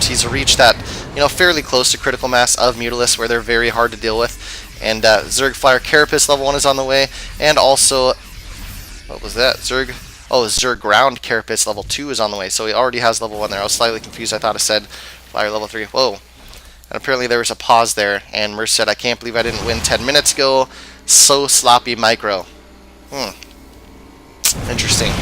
Merz. He's reached that, fairly close to critical mass of Mutalisk, where they're very hard to deal with. And Zerg Flyer Carapace level 1 is on the way, and also, what was that? Zerg Ground Carapace level 2 is on the way, so he already has level 1 there. I was slightly confused. I thought it said Flyer level 3. Whoa. And apparently there was a pause there, and Merz said, I can't believe I didn't win 10 minutes ago. So sloppy micro. Interesting.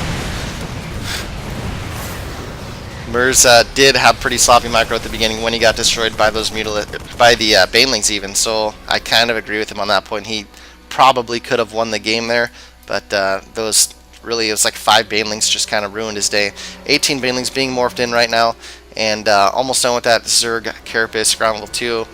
Merz did have pretty sloppy micro at the beginning when he got destroyed by those by the Banelings even, so I kind of agree with him on that point. He probably could have won the game there, but those really, it was like 5 Banelings just kind of ruined his day. 18 Banelings being morphed in right now, and almost done with that Zerg Carapace ground level 2.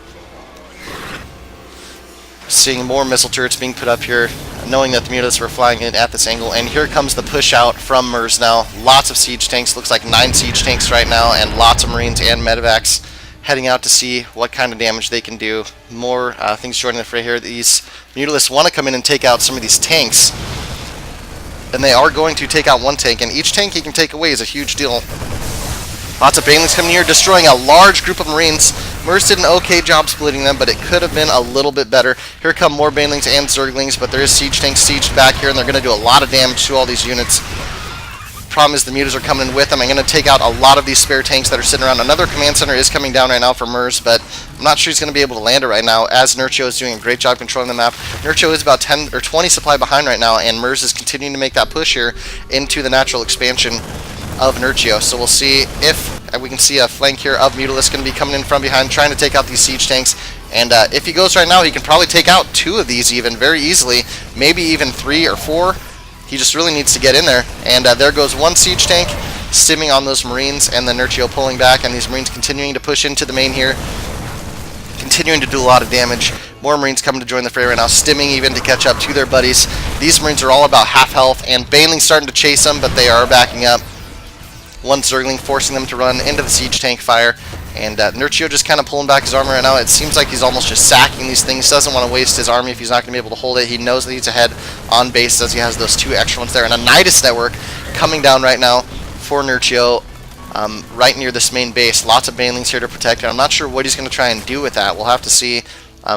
Seeing more missile turrets being put up here, knowing that the Mutalisks were flying in at this angle, and here comes the push out from Merz now. Lots of siege tanks, looks like 9 siege tanks right now, and lots of Marines and medevacs heading out to see what kind of damage they can do. More things joining the fray here. These Mutalisks want to come in and take out some of these tanks, and they are going to take out one tank, and each tank he can take away is a huge deal. Lots of Banelings coming here, destroying a large group of Marines. Merz did an okay job splitting them, but it could have been a little bit better. Here come more Banelings and Zerglings, but there is siege tanks sieged back here, and they're going to do a lot of damage to all these units. Problem is the Mutas are coming in with them. I'm going to take out a lot of these spare tanks that are sitting around. Another command center is coming down right now for Merz, but I'm not sure he's going to be able to land it right now, as Nerchio is doing a great job controlling the map. Nerchio is about 10 or 20 supply behind right now, and Merz is continuing to make that push here into the natural expansion of Nerchio. So we'll see if we can see a flank here of Mutalisk going to be coming in from behind, trying to take out these siege tanks. And if he goes right now, he can probably take out 2 of these even very easily, maybe even 3 or 4. He just really needs to get in there. And there goes one siege tank, stimming on those Marines, and then Nerchio pulling back, and these Marines continuing to push into the main here, continuing to do a lot of damage. More Marines coming to join the fray right now, stimming even to catch up to their buddies. These Marines are all about half health, and Baneling's starting to chase them, but they are backing up. One Zergling forcing them to run into the siege tank fire, and Nerchio just kind of pulling back his armor right now. It seems like he's almost just sacking these things. Doesn't want to waste his army if he's not going to be able to hold it. He knows that he's ahead on base as he has those 2 extra ones there. And a Nidus network coming down right now for Nerchio, right near this main base. Lots of Banelings here to protect it. I'm not sure what he's going to try and do with that. We'll have to see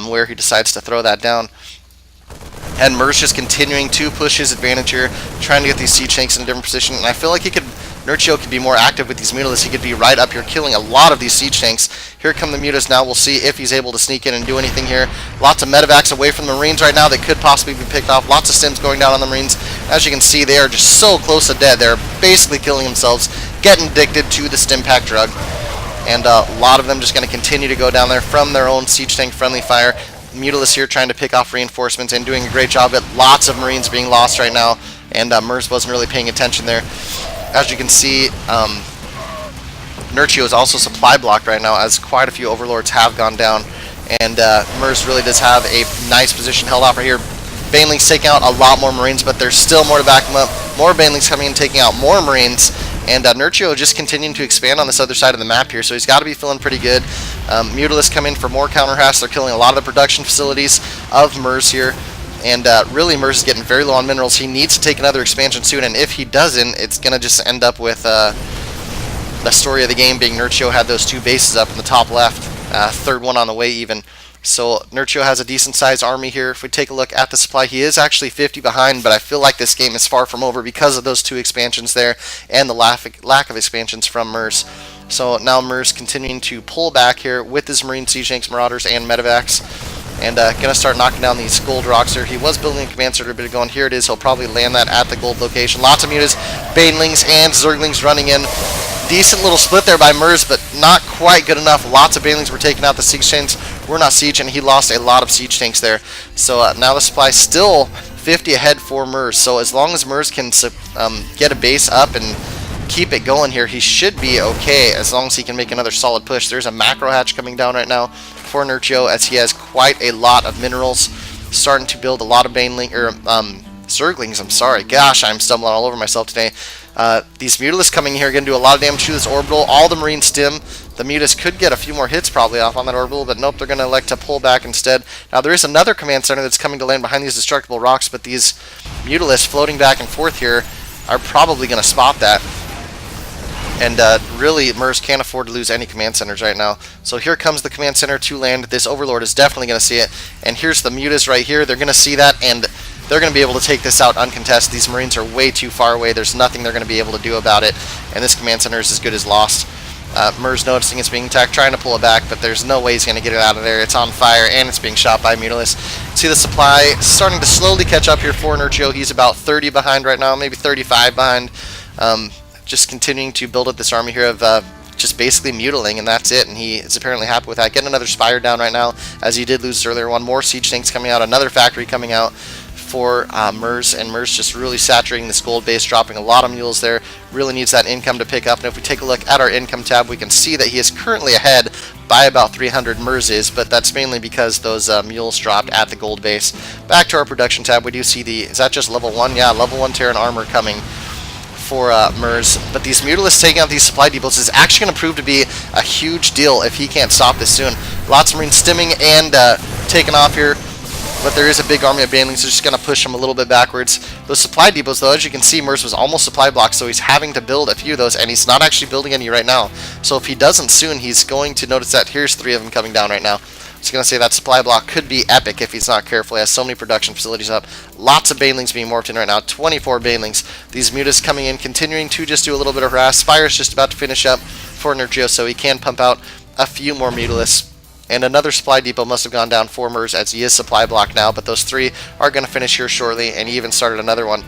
where he decides to throw that down. And Merz just continuing to push his advantage here, trying to get these siege tanks in a different position. And I feel like Nerchio could be more active with these Mutalisks. He could be right up here killing a lot of these siege tanks. Here come the Mutas now. We'll see if he's able to sneak in and do anything here. Lots of medevacs away from the Marines right now that could possibly be picked off. Lots of stims going down on the Marines. As you can see, they are just so close to dead. They're basically killing themselves, getting addicted to the stim pack drug. And a lot of them just going to continue to go down there from their own siege tank friendly fire. Mutalisk here trying to pick off reinforcements and doing a great job at lots of Marines being lost right now, and Merz wasn't really paying attention there. As you can see, Nerchio is also supply blocked right now, as quite a few Overlords have gone down, and Merz really does have a nice position held off right here. Banelings taking out a lot more Marines, but there's still more to back them up. More Banelings coming in, taking out more Marines, and Nerchio just continuing to expand on this other side of the map here, so he's got to be feeling pretty good. Mutalisks come in for more counter harass. They're killing a lot of the production facilities of Merz here, and really Merz is getting very low on minerals. He needs to take another expansion soon, and if he doesn't, it's going to just end up with the story of the game being Nerchio had those 2 bases up in the top left, 3rd one on the way even. So Nerchio has a decent sized army here. If we take a look at the supply, he is actually 50 behind, but I feel like this game is far from over because of those 2 expansions there and the lack of expansions from Merz. So now Merz continuing to pull back here with his Marine siege tanks, Marauders, and medevacs, and gonna start knocking down these gold rocks here. He was building a command center a bit ago, and here it is. He'll probably land that at the gold location. Lots of Mutas, Banelings, and Zerglings running in. Decent little split there by Merz, but not quite good enough. Lots of Banelings were taking out. The siege tanks were not siege, and he lost a lot of siege tanks there. So now the supply still 50 ahead for Merz. So as long as Merz can get a base up and keep it going here, he should be okay, as long as he can make another solid push. There's a macro hatch coming down right now for Nerchio, as he has quite a lot of minerals, starting to build a lot of Zerglings. I'm sorry, gosh, I'm stumbling all over myself today. These Mutalisks coming here are going to do a lot of damage to this orbital. All the Marine stim. The Mutas could get a few more hits probably off on that orbital, but nope, they're going to elect to pull back instead. Now there is another command center that's coming to land behind these destructible rocks, but these Mutalisks floating back and forth here are probably going to spot that. And really, Merz can't afford to lose any command centers right now. So here comes the command center to land. This Overlord is definitely going to see it. And here's the Mutas right here. They're going to see that, and they're going to be able to take this out uncontested. These Marines are way too far away. There's nothing they're going to be able to do about it. And this command center is as good as lost. Merz noticing it's being attacked, trying to pull it back, but there's no way he's going to get it out of there. It's on fire, and it's being shot by Mutalisk. See the supply starting to slowly catch up here for Nerchio. He's about 30 behind right now, maybe 35 behind. Just continuing to build up this army here of just basically mutiling, and that's it, and he is apparently happy with that. Getting another Spire down right now, as he did lose earlier. One more siege tanks coming out, another factory coming out for Merz, and Merz just really saturating this gold base, dropping a lot of mules there. Really needs that income to pick up, and if we take a look at our income tab, we can see that he is currently ahead by about 300. Merz is, but that's mainly because those mules dropped at the gold base. Back to our production tab, we do see the, is that just level 1? Yeah, level 1 Terran armor coming for Merz, but these Mutalisks taking out these supply depots is actually going to prove to be a huge deal if he can't stop this soon. Lots of Marines stimming and taking off here, but there is a big army of Banelings, so just going to push them a little bit backwards. Those supply depots, though, as you can see, Merz was almost supply blocked, so he's having to build a few of those, and he's not actually building any right now. So if he doesn't soon, he's going to notice that here's 3 of them coming down right now. I was going to say that supply block could be epic if he's not careful. He has so many production facilities up. Lots of Banelings being morphed in right now. 24 Banelings. These Mutas coming in, continuing to just do a little bit of harass. Spire's just about to finish up for Nerchio, so he can pump out a few more Mutalisks. And another supply depot must have gone down for Merz, as he is supply blocked now, but those 3 are going to finish here shortly, and he even started another one.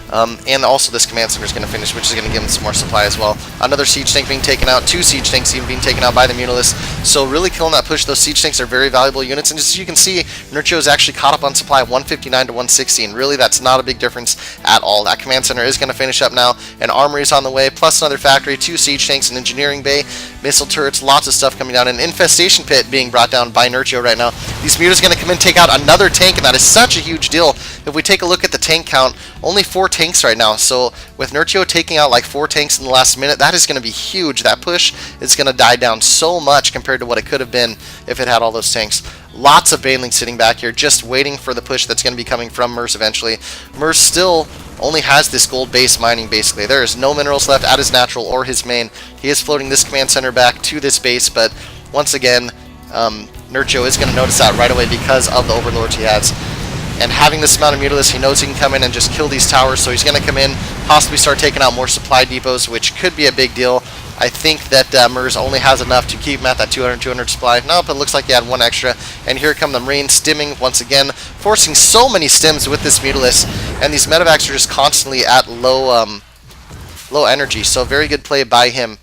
And also this command center is going to finish, which is going to give him some more supply as well. Another siege tank being taken out, 2 siege tanks even being taken out by the Mutalisks. So really killing that push. Those siege tanks are very valuable units, and just as you can see, Nerchio is actually caught up on supply, 159 to 160, and really that's not a big difference at all. That command center is going to finish up now, and armory is on the way, plus another factory, 2 siege tanks, an engineering bay, missile turrets, lots of stuff coming down, an infestation pit being brought down by Nerchio right now. These Mutas going to come in, take out another tank, and that is such a huge deal. If we take a look at the tank count, only 4 tanks right now, so with Nerchio taking out like 4 tanks in the last minute, that is going to be huge. That push is going to die down so much compared to what it could have been if it had all those tanks. Lots of Banelings sitting back here, just waiting for the push that's going to be coming from Merz eventually. Merz still only has this gold base mining, basically. There is no minerals left at his natural or his main. He is floating this command center back to this base, but once again, Nerchio is going to notice that right away because of the overlords he has. And having this amount of Mutalisks, he knows he can come in and just kill these towers, so he's going to come in, possibly start taking out more supply depots, which could be a big deal. I think that Merz only has enough to keep him at that 200 supply. Nope, it looks like he had 1 extra. And here come the Marines stimming once again, forcing so many stims with this Mutalisk. And these medevacs are just constantly at low energy, so very good play by him.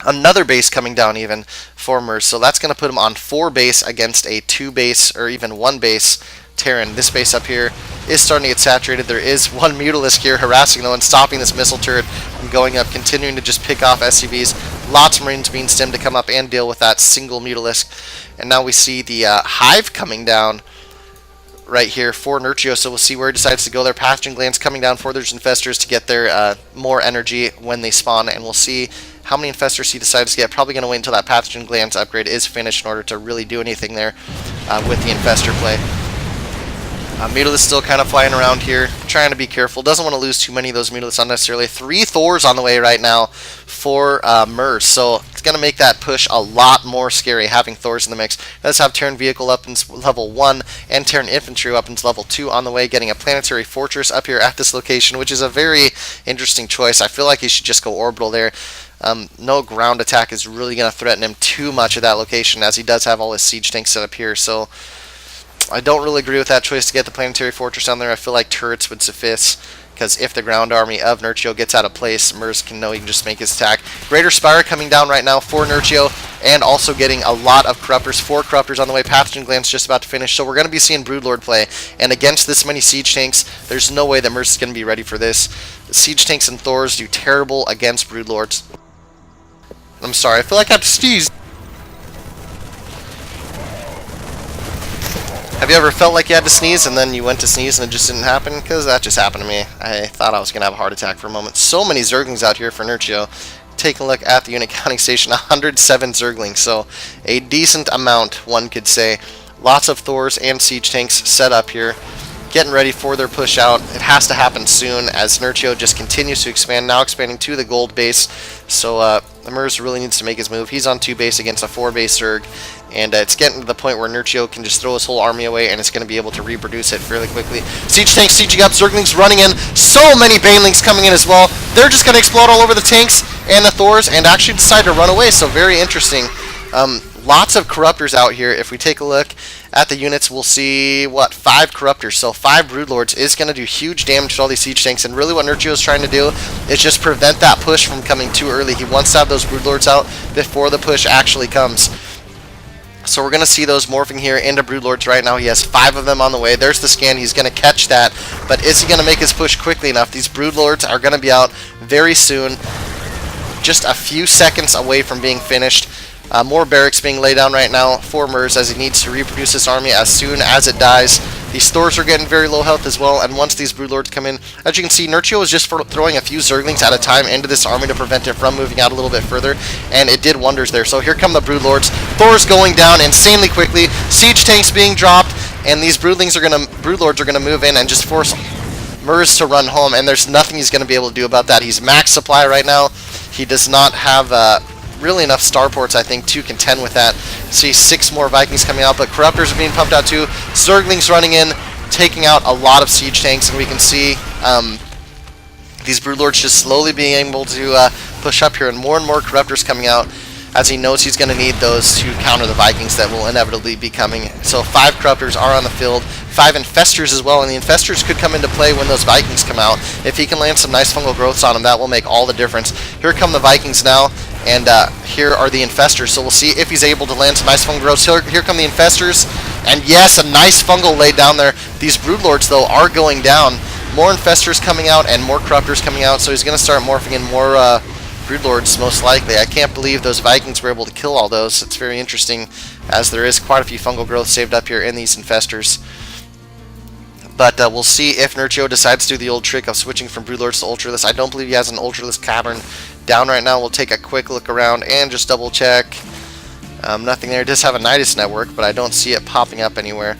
Another base coming down even for Merz, so that's going to put him on 4 base against a 2 base or even 1 base Terran. This base up here is starting to get saturated. There is 1 Mutalisk here harassing though and stopping this missile turret from going up, continuing to just pick off SCVs. Lots of Marines being stemmed to come up and deal with that single Mutalisk. And now we see the Hive coming down right here for Nerchio, so we'll see where he decides to go. Their pathogen glands coming down for those infestors to get their more energy when they spawn, and we'll see how many infestors he decides to get. Probably going to wait until that pathogen glands upgrade is finished in order to really do anything there with the infestor play. Mutalisk still kind of flying around here, trying to be careful. Doesn't want to lose too many of those Mutalisks unnecessarily. 3 Thors on the way right now for Merz, so it's going to make that push a lot more scary having Thors in the mix. Let's have Terran Vehicle up in level 1 and Terran Infantry up in level 2 on the way, getting a Planetary Fortress up here at this location, which is a very interesting choice. I feel like he should just go orbital there. No ground attack is really going to threaten him too much at that location, as he does have all his siege tanks set up here, so I don't really agree with that choice to get the Planetary Fortress down there. I feel like turrets would suffice, because if the ground army of Nerchio gets out of place, Merz can know he can just make his attack. Greater Spire coming down right now for Nerchio, and also getting a lot of Corruptors. 4 Corruptors on the way. Pathogen Glands just about to finish, so we're going to be seeing Broodlord play. And against this many Siege Tanks, there's no way that Merz is going to be ready for this. The Siege Tanks and Thors do terrible against Broodlords. I'm sorry, I feel like I have to sneeze. Have you ever felt like you had to sneeze and then you went to sneeze and it just didn't happen? Because that just happened to me. I thought I was going to have a heart attack for a moment. So many Zerglings out here for Nerchio. Taking a look at the unit counting station, 107 Zerglings. So a decent amount, one could say. Lots of Thors and Siege Tanks set up here. getting ready for their push out. It has to happen soon as Nerchio just continues to expand, now expanding to the gold base. So Merz really needs to make his move. He's on 2 base against a 4 base Zerg, and it's getting to the point where Nerchio can just throw his whole army away, and it's going to be able to reproduce it fairly quickly. Siege tanks sieging up, Zerglings running in, so many Banelings coming in as well. They're just going to explode all over the tanks and the Thors, and actually decide to run away, so very interesting. Lots of Corruptors out here. If we take a look at the units, we'll see, 5 Corruptors. So 5 Broodlords is going to do huge damage to all these siege tanks, and really what Nerchio is trying to do is just prevent that push from coming too early. He wants to have those Broodlords out before the push actually comes. So we're going to see those morphing here into Broodlords right now. He has 5 of them on the way. There's the scan. He's going to catch that, but is he going to make his push quickly enough? These Broodlords are going to be out very soon, just a few seconds away from being finished. More barracks being laid down right now for Merz as he needs to reproduce his army as soon as it dies. These Thors are getting very low health as well, and once these Broodlords come in, as you can see, Nerchio is just throwing a few Zerglings at a time into this army to prevent it from moving out a little bit further, and it did wonders there. So here come the Broodlords. Thors going down insanely quickly, siege tanks being dropped, and these Broodlords are gonna move in and just force Merz to run home, and there's nothing he's gonna be able to do about that. He's max supply right now. He does not have really enough starports, I think, to contend with that. See 6 more Vikings coming out, but Corruptors are being pumped out too. Zerglings running in, taking out a lot of siege tanks, and we can see these Broodlords just slowly being able to push up here, and more Corruptors coming out as he knows he's going to need those to counter the Vikings that will inevitably be coming. So 5 Corruptors are on the field, 5 Infestors as well, and the Infestors could come into play when those Vikings come out. If he can land some nice fungal growths on them, that will make all the difference. Here come the Vikings now, and here are the Infestors, so we'll see if he's able to land some nice fungal growths. Here come the Infestors, and yes, a nice fungal laid down there. These Broodlords, though, are going down. More Infestors coming out and more Corruptors coming out, so he's going to start morphing in more Broodlords, most likely. I can't believe those Vikings were able to kill all those. It's very interesting, as there is quite a few fungal growth saved up here in these Infestors. But we'll see if Nerchio decides to do the old trick of switching from Broodlords to Ultralisk. I don't believe he has an Ultralisk Cavern down right now. We'll take a quick look around and just double check. Nothing there. It does have a Nidus network, but I don't see it popping up anywhere.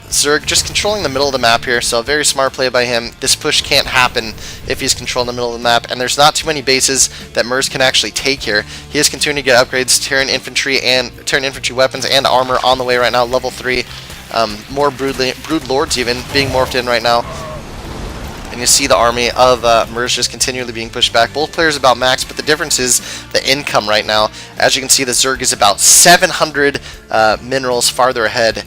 Zerg just controlling the middle of the map here, so a very smart play by him. This push can't happen if he's controlling the middle of the map, and there's not too many bases that Merz can actually take here. He is continuing to get upgrades, Terran infantry weapons and armor on the way right now, level 3. More Broodlords even being morphed in right now. And you see the army of Merz just continually being pushed back. Both players about max, but the difference is the income right now. As you can see, the Zerg is about 700 minerals farther ahead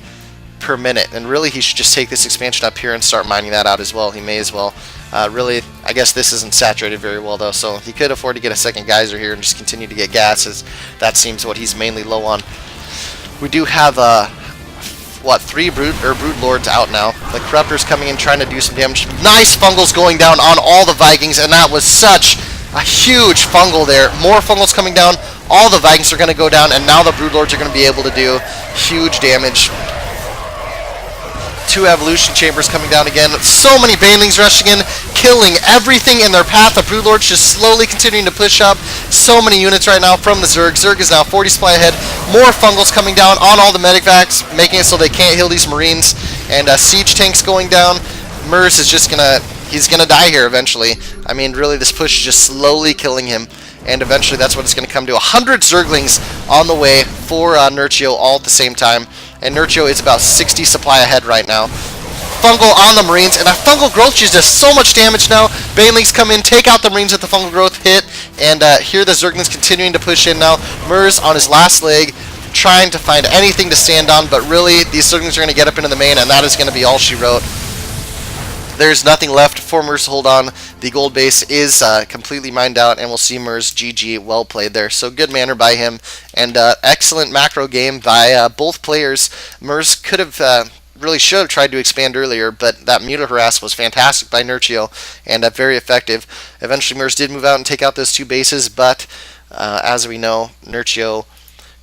per minute, and really he should just take this expansion up here and start mining that out as well. He may as well. Really, I guess this isn't saturated very well though, so he could afford to get a second geyser here and just continue to get gas, as that seems what he's mainly low on. We do have 3 Broodlords out now. The Corruptors coming in trying to do some damage. Nice fungals going down on all the Vikings, and that was such a huge fungal there. More fungals coming down. All the Vikings are going to go down, and now the Broodlords are going to be able to do huge damage. 2 evolution chambers coming down again. So many Banelings rushing in, killing everything in their path. The Broodlords just slowly continuing to push up. So many units right now from the Zerg. Zerg is now 40 supply ahead. More fungals coming down on all the medivacs, making it so they can't heal these Marines. And siege tanks going down. Merz is just he's gonna die here eventually. I mean, really, this push is just slowly killing him. And eventually that's what it's going to come to. 100 Zerglings on the way for Nerchio all at the same time. And Nerchio is about 60 supply ahead right now. Fungal on the Marines, and a fungal growth just does so much damage now. Banelings come in, take out the Marines with the fungal growth hit, and here the Zerglings continuing to push in now. Merz on his last leg, trying to find anything to stand on, but really these Zerglings are going to get up into the main, and that is going to be all she wrote. There's nothing left for Merz to hold on. The gold base is completely mined out, and we'll see Merz GG. Well played there. So good manner by him, and excellent macro game by both players. Merz could have, really should have tried to expand earlier, but that Muta Harass was fantastic by Nerchio, and very effective. Eventually Merz did move out and take out those 2 bases, but as we know, Nerchio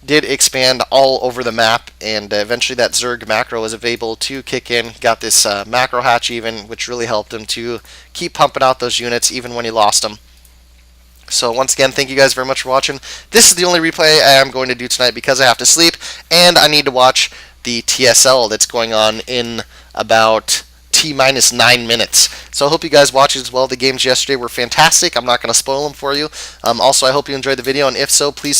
did expand all over the map, and eventually that Zerg macro was able to kick in, got this macro hatch even, which really helped him to keep pumping out those units even when he lost them. So once again, thank you guys very much for watching. This is the only replay I am going to do tonight because I have to sleep, and I need to watch the TSL that's going on in about T-minus 9 minutes. So I hope you guys watched as well. The games yesterday were fantastic. I'm not going to spoil them for you. Also, I hope you enjoyed the video, and if so, please